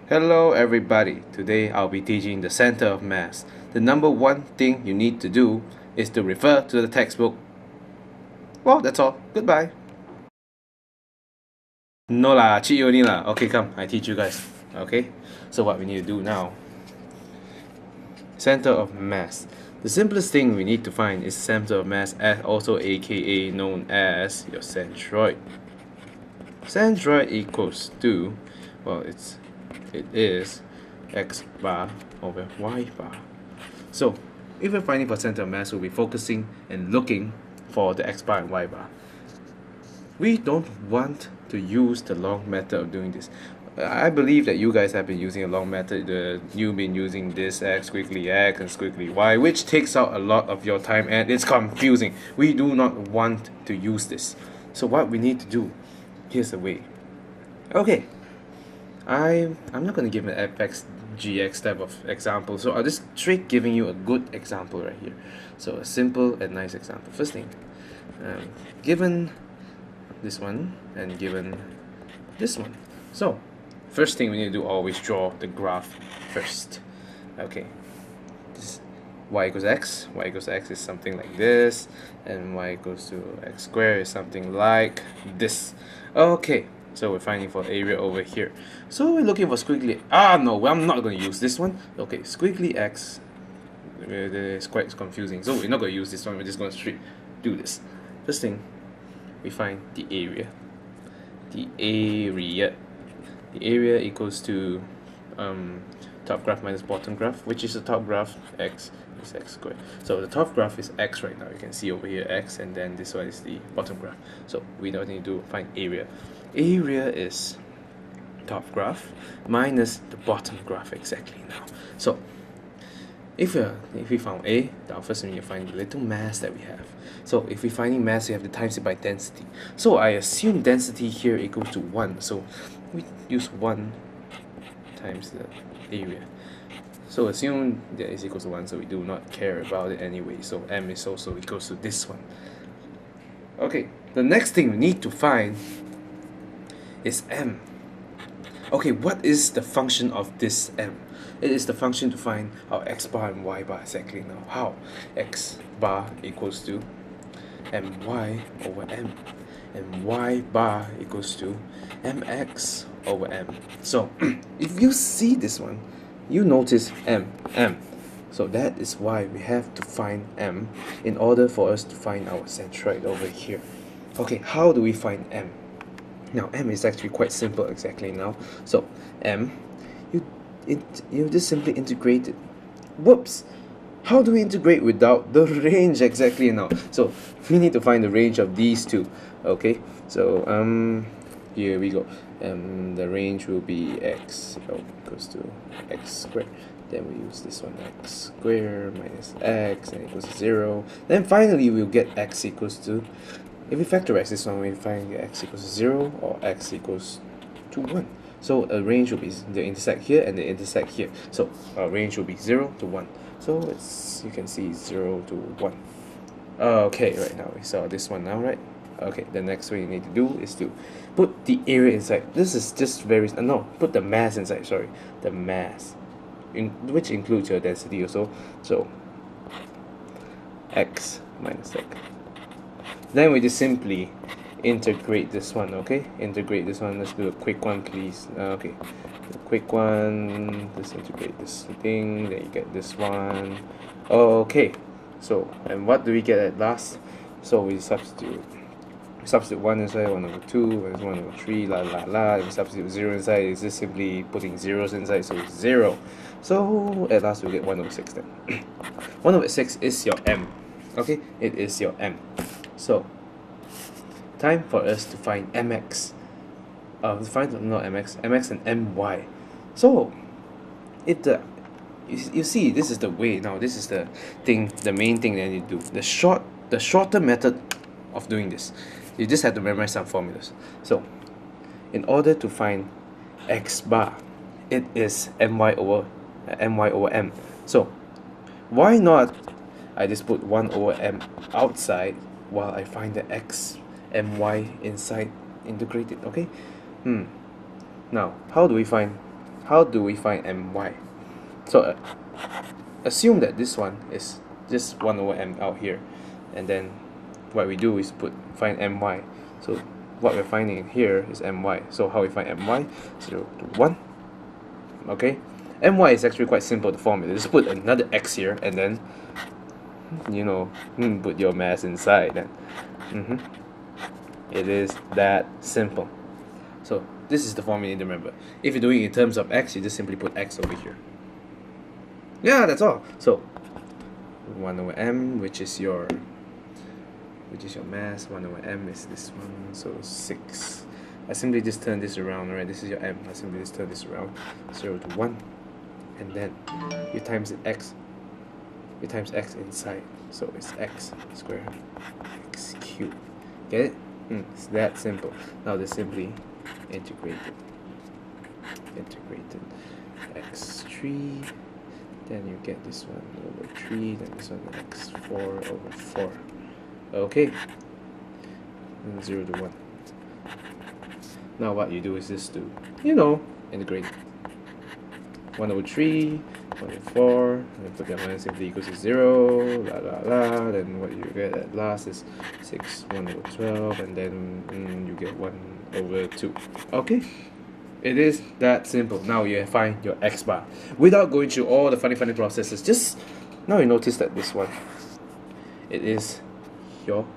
Hello everybody, today I'll be teaching the center of mass. The number one thing you need to do is to refer to the textbook. Well, that's all. Goodbye. No lah, cheat you only lah. Okay, come, I teach you guys. Okay, so what we need to do now. Center of mass. The simplest thing we need to find is center of mass, also aka known as your centroid. Centroid equals to, well, it is x bar over y bar. So if we're finding for center of mass, we'll be focusing and looking for the x bar and y bar. We don't want to use the long method of doing this. I believe that you guys have been using a long method. You've been using this x squiggly x and squiggly y, which takes out a lot of your time and it's confusing. We do not want to use this. So what we need to do, here's the way. Okay, I'm not going to give an fx gx type of example, so I'll just straight giving you a good example right here. So a simple and nice example. First thing, given this one and given this one. So first thing we need to do, always draw the graph first. Okay, this y equals x is something like this, and y equals to x squared is something like this. Okay, so we're finding for area over here. So we're looking for squiggly. No, I'm not going to use this one. Okay, squiggly x. It's quite confusing. So we're not going to use this one. We're just going to straight do this. First thing, we find the area. The area equals to top graph minus bottom graph, which is the top graph. X is x squared. So the top graph is x right now. You can see over here x, and then this one is the bottom graph. So we don't need to find area. Area is top graph minus the bottom graph exactly now. So if we found A, now first we need to find the little mass that we have. So if we're finding mass, we have to times it by density. So I assume density here equals to 1. So we use 1 times the area. So assume that is equals to 1, so we do not care about it anyway. So m is also equals to this one. Okay, the next thing we need to find is m. Okay, what is the function of this m? It is the function to find our x bar and y bar exactly now. How? X bar equals to my over m, and y bar equals to mx over m. So if you see this one, you notice m. So that is why we have to find m in order for us to find our centroid over here. Okay, how do we find m? Now m is actually quite simple exactly now. So m, you just simply integrate it. Whoops! How do we integrate without the range exactly now? So we need to find the range of these two. Okay, so here we go. The range will be x equals to x squared. Then we use this one, x squared minus x, and equals to 0. Then finally we'll get x equals to, if we factorize this one, we find x equals to 0 or x equals to 1. So a range will be the intersect here and the intersect here. So our range will be 0 to 1. So it's, you can see 0 to 1. Okay, right now we saw this one now, right? Okay, the next thing you need to do is to put the area inside. This is just very no, put the mass inside. Sorry, the mass, which includes your density also. So x minus x. Then we just simply integrate this one. Okay, integrate this one. Let's do a quick one, please. Okay, a quick one. Let's integrate this thing. Then you get this one. Okay, so and what do we get at last? So we substitute 1 inside, 1 over 2, and 1 over 3, la la la. And we substitute 0 inside. It's just simply putting zeros inside, so it's 0. So at last we get 1 over 6 then. 1 over 6 is your m. Okay, it is your m. So time for us to find mx. Mx and my. So if you see, this is the way now. This is the thing, the main thing that you do. The shorter method of doing this. You just have to memorize some formulas. So in order to find x bar, it is my over m. So why not I just put 1 over m outside while I find the x my inside integrated. Okay, now how do we find how do we find my? So assume that this one is just 1 over m out here, and then what we do is find my. So what we're finding here is my. So how we find my? 0 to 1. Okay, my is actually quite simple to formulate. Just put another x here, and then put your mass inside. Then it is that simple. So this is the formula you need to remember. If you're doing it in terms of x, you just simply put x over here. Yeah, that's all. So 1 over m, which is your mass. 1 over m is this one, so 6. I simply just turn this around, right? This is your m. I simply just turn this around, 0 to 1, and then you times x. You times x inside, so it's x squared, x cubed. Get it? It's that simple. Now just simply integrate x3, then you get this one over 3, then this one x4 over 4. Okay, and 0 to 1. Now what you do is just to integrate 1 over 3, 1 over 4, and put that minus simply equals to 0, then what you get at last is 6, 1 over 12, and then you get 1 over 2. Okay, it is that simple. Now you find your x bar without going through all the funny processes. Just now you notice that this one, it is your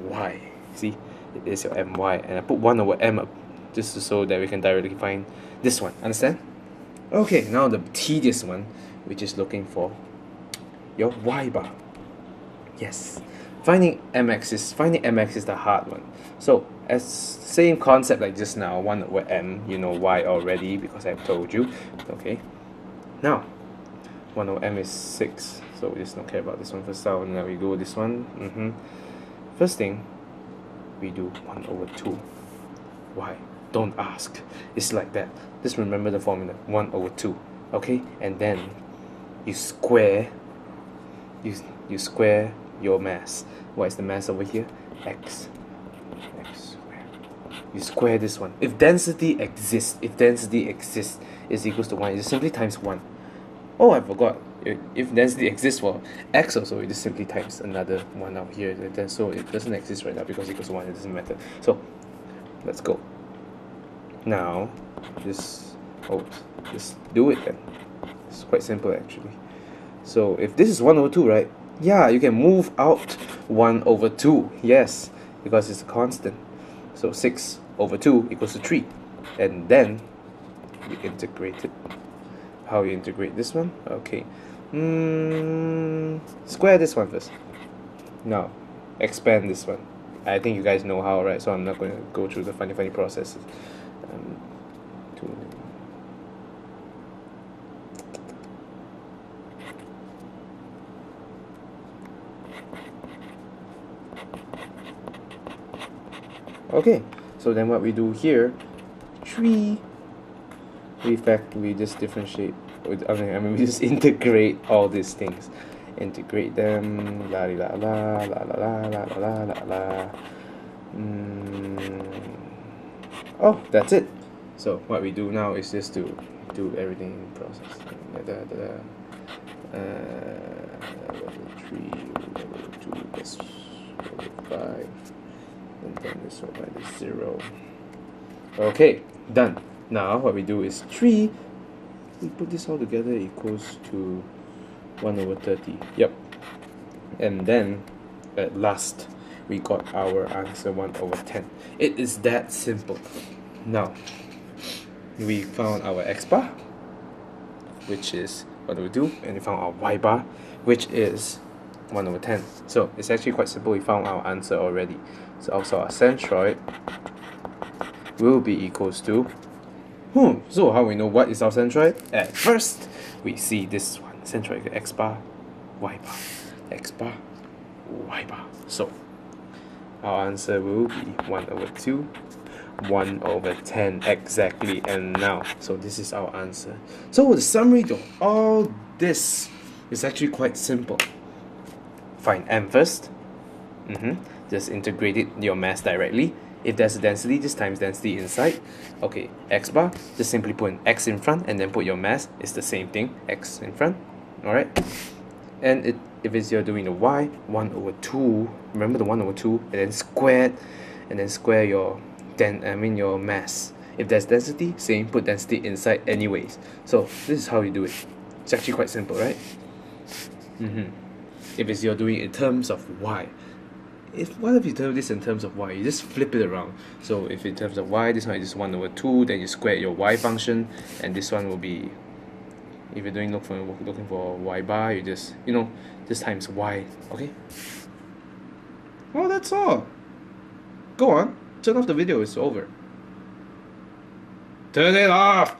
my. See, it is your my, and I put 1 over m up just so that we can directly find this one. Understand? Okay, now the tedious one, which is looking for your y bar. Yes, finding mx is the hard one. So as same concept like just now, 1 over m, you know y already because I've told you. Okay, now 1 over m is 6, so we just don't care about this one first. So now we go this one. First thing we do 1 over 2. Why? Don't ask. It's like that. Just remember the formula, 1 over 2. Okay, and then you square your mass. What is the mass over here? X squared. You square this one. If density exists is equals to 1, you just simply times 1. Oh, I forgot. If density exists for x also, you just simply times another 1 out here. Then so it doesn't exist right now because it equals to 1. It doesn't matter. So let's go. Now just do it then. It's quite simple actually. So if this is 1 over 2, right? Yeah, you can move out 1 over 2. Yes, because it's a constant. So 6 over 2 equals to 3. And then you integrate it. How you integrate this one? Okay. Square this one first. Now expand this one. I think you guys know how, right? So I'm not going to go through the funny processes. Okay, so then what we do here, 3, we just differentiate. I mean we just integrate all these things. Integrate them, la la la la la la la la la. Oh, that's it. So what we do now is just to do everything in process. 3 over 2 plus 5, and then this one minus 0. Okay, done. Now what we do is 3. We put this all together equals to 1 over 30. Yep. And then at last we got our answer 1 over 10. It is that simple. Now we found our x bar, which is what do we do, and we found our y bar, which is 1 over 10. So it's actually quite simple. We found our answer already. So also our centroid will be equals to so how we know what is our centroid? At first we see this one, centroid x bar, y bar, x bar, y bar. So our answer will be 1 over 2, 1 over 10 exactly. And now, so this is our answer. So the summary to all this is actually quite simple. Find m first. Just integrate it your mass directly, If there's a density, just times density inside. Okay, x bar, just simply put an x in front and then put your mass. It's the same thing, x in front. Alright? And if it's you're doing the y, 1 over 2, remember the 1 over 2, and then squared, and then square your your mass. If there's density, same, put density inside anyways. So this is how you do it. It's actually quite simple, right? If it's you're doing it in terms of y, what if you do this in terms of y? You just flip it around. So if in terms of y, this one is just 1 over 2, then you square your y function, and this one will be, if you're doing looking for y bar, you just just times y. Okay. Well, that's all. Go on, turn off the video. It's over. Turn it off.